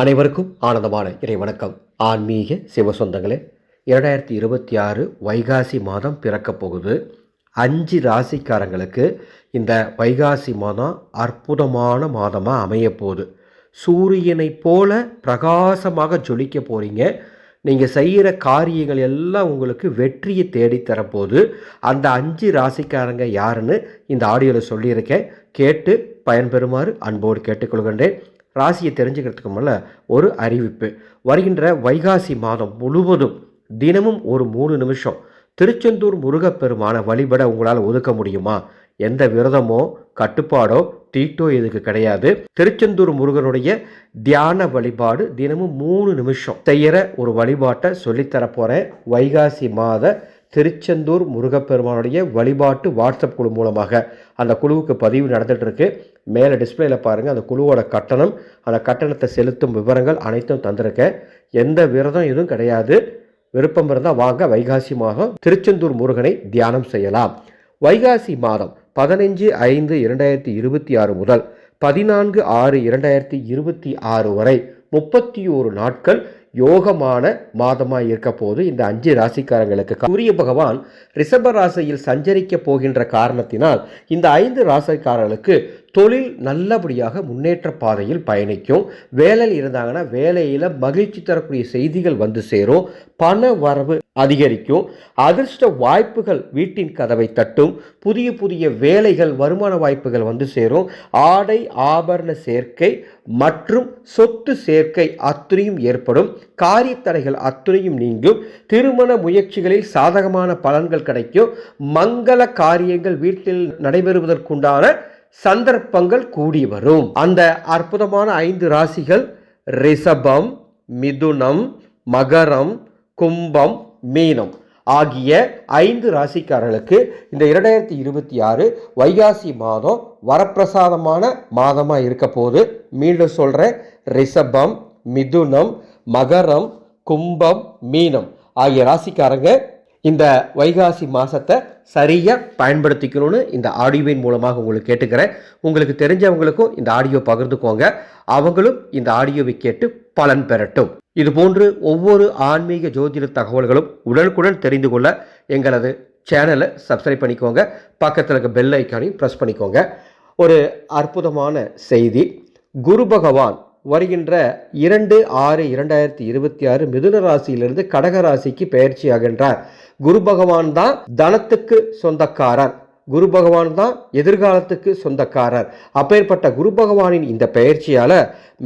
அனைவருக்கும் ஆனந்தமான இறை வணக்கம். ஆன்மீக சிவசொந்தங்களே, 2026 வைகாசி மாதம் பிறக்கப் போகுது. 5 ராசிக்காரங்களுக்கு இந்த வைகாசி மாதம் அற்புதமான மாதமாக அமையப்போகுது. சூரியனை போல பிரகாசமாக ஜொலிக்க போகிறீங்க. நீங்கள் செய்கிற காரியங்கள் எல்லாம் உங்களுக்கு வெற்றியை தேடித்தரப்போகுது. அந்த 5 ராசிக்காரங்க யாருன்னு இந்த ஆடியோவில் சொல்லியிருக்கேன். கேட்டு பயன்பெறுமாறு அன்போடு கேட்டுக்கொள்கின்றேன். ராசியை தெரிஞ்சுக்கிறதுக்கு முன்ன ஒரு அறிவிப்பு. வருகின்ற வைகாசி மாதம் முழுவதும் தினமும் ஒரு 3 நிமிஷம் திருச்செந்தூர் முருகப்பெருமான வழிபட உங்களால் ஒதுக்க முடியுமா? எந்த விரதமோ கட்டுப்பாடோ தீட்டோ இதுக்கு கிடையாது. திருச்செந்தூர் முருகனுடைய தியான வழிபாடு தினமும் 3 நிமிஷம் செய்கிற ஒரு வழிபாட்டை சொல்லித்தரப்போகிறேன். வைகாசி மாத திருச்செந்தூர் முருகப்பெருமானுடைய வழிபாட்டு வாட்ஸ்அப் குழு மூலமாக அந்த குழுவுக்கு பதிவு நடந்துகிட்டு இருக்கு. மேலே டிஸ்பிளேயில் பாருங்கள், அந்த குழுவோட கட்டணம், அந்த கட்டணத்தை செலுத்தும் விவரங்கள் அனைத்தும் தந்திருக்கேன். எந்த விரதம் எதுவும் கிடையாது. விருப்பம் இருந்தால் வாங்க, வைகாசி மாதம் திருச்செந்தூர் முருகனை தியானம் செய்யலாம். வைகாசி மாதம் 15/5/2026 முதல் 14/6/2026 வரை 31 நாட்கள் யோகமான மாதமாக இருக்க போது இந்த 5 ராசிக்காரங்களுக்கு சூரிய பகவான் ரிஷப ராசியில் சஞ்சரிக்க போகின்ற காரணத்தினால் இந்த 5 ராசிக்காரர்களுக்கு தொழில் நல்லபடியாக முன்னேற்ற பாதையில் பயணிக்கும். வேலையில் இருந்தாங்கன்னா வேலையில் மகிழ்ச்சி தரக்கூடிய செய்திகள் வந்து சேரும். பண வரவு அதிகரிக்கும். அதிர்ஷ்ட வாய்ப்புகள் வீட்டின் கதவை தட்டும். புதிய புதிய வேலைகள், வருமான வாய்ப்புகள் வந்து சேரும். ஆடை ஆபரண சேர்க்கை மற்றும் சொத்து சேர்க்கை அத்துணையும் ஏற்படும். காரிய தடைகள் அத்துணையும் நீங்கும். திருமண முயற்சிகளில் சாதகமான பலன்கள் கிடைக்கும். மங்கள காரியங்கள் வீட்டில் நடைபெறுவதற்குண்டான சந்தர்ப்பங்கள் கூடி வரும். அந்த அற்புதமான 5 ராசிகள் ரிஷபம், மிதுனம், மகரம், கும்பம், மீனம் ஆகிய 5 ராசிக்காரர்களுக்கு இந்த 2026 வைகாசி மாதம் வரப்பிரசாதமான மாதமாக இருக்க போது. மீண்டும் சொல்கிறேன், ரிஷபம், மிதுனம், மகரம், கும்பம், மீனம் ஆகிய ராசிக்காரங்க இந்த வைகாசி மாதத்தை சரியாக பயன்படுத்திக்கணும்னு இந்த ஆடியோவின் மூலமாக உங்களுக்கு கேட்டுக்கிறேன். உங்களுக்கு தெரிஞ்சவங்களுக்கும் இந்த ஆடியோ பகிர்ந்துக்கோங்க. அவங்களும் இந்த ஆடியோவை கேட்டு பலன் பெறட்டும். இதுபோன்று ஒவ்வொரு ஆன்மீக ஜோதிட தகவல்களும் உடனுக்குடன் தெரிந்து கொள்ள எங்களது சேனலை சப்ஸ்கிரைப் பண்ணிக்கோங்க. பக்கத்தில் இருக்க பெல் ஐக்கானையும் ப்ரெஸ் பண்ணிக்கோங்க. ஒரு அற்புதமான செய்தி. குரு பகவான் வருகின்ற 2/6/2026 மிதுன ராசியிலிருந்து கடக ராசிக்கு பெயர்ச்சி ஆகின்றார். குரு பகவான் தான் தனத்துக்கு சொந்தக்காரர். குரு பகவான் தான் எதிர்காலத்துக்கு சொந்தக்காரர். அப்பேற்பட்ட குரு பகவானின் இந்த பெயர்ச்சியால்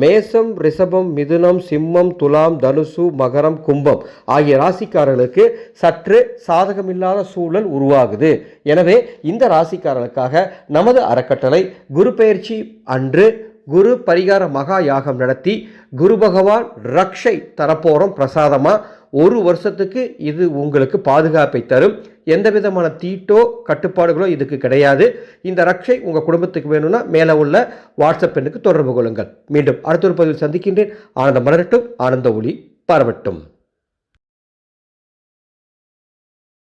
மேசம், ரிஷபம், மிதுனம், சிம்மம், துலாம், தனுசு, மகரம், கும்பம் ஆகிய ராசிக்காரர்களுக்கு சற்று சாதகமில்லாத சூழல் உருவாகுது. எனவே இந்த ராசிக்காரர்களுக்காக நமது அறக்கட்டளை குரு பெயர்ச்சி அன்று குரு பரிகார மகா யாகம் நடத்தி குரு பகவான் ரக்ஷை தரப்போகிறோம் பிரசாதமாக. 1 வருஷத்துக்கு இது உங்களுக்கு பாதுகாப்பை தரும். எந்த விதமான தீட்டோ கட்டுப்பாடுகளோ இதுக்கு கிடையாது. இந்த ரக்ஷை உங்கள் குடும்பத்துக்கு வேணும்னா மேலே உள்ள வாட்ஸ்அப் எண்ணுக்கு தொடர்பு கொள்ளுங்கள். மீண்டும் அடுத்த ஒரு பதிவில் சந்திக்கின்றேன். ஆனந்தம் மலரட்டும், ஆனந்த ஒளி பரவட்டும்.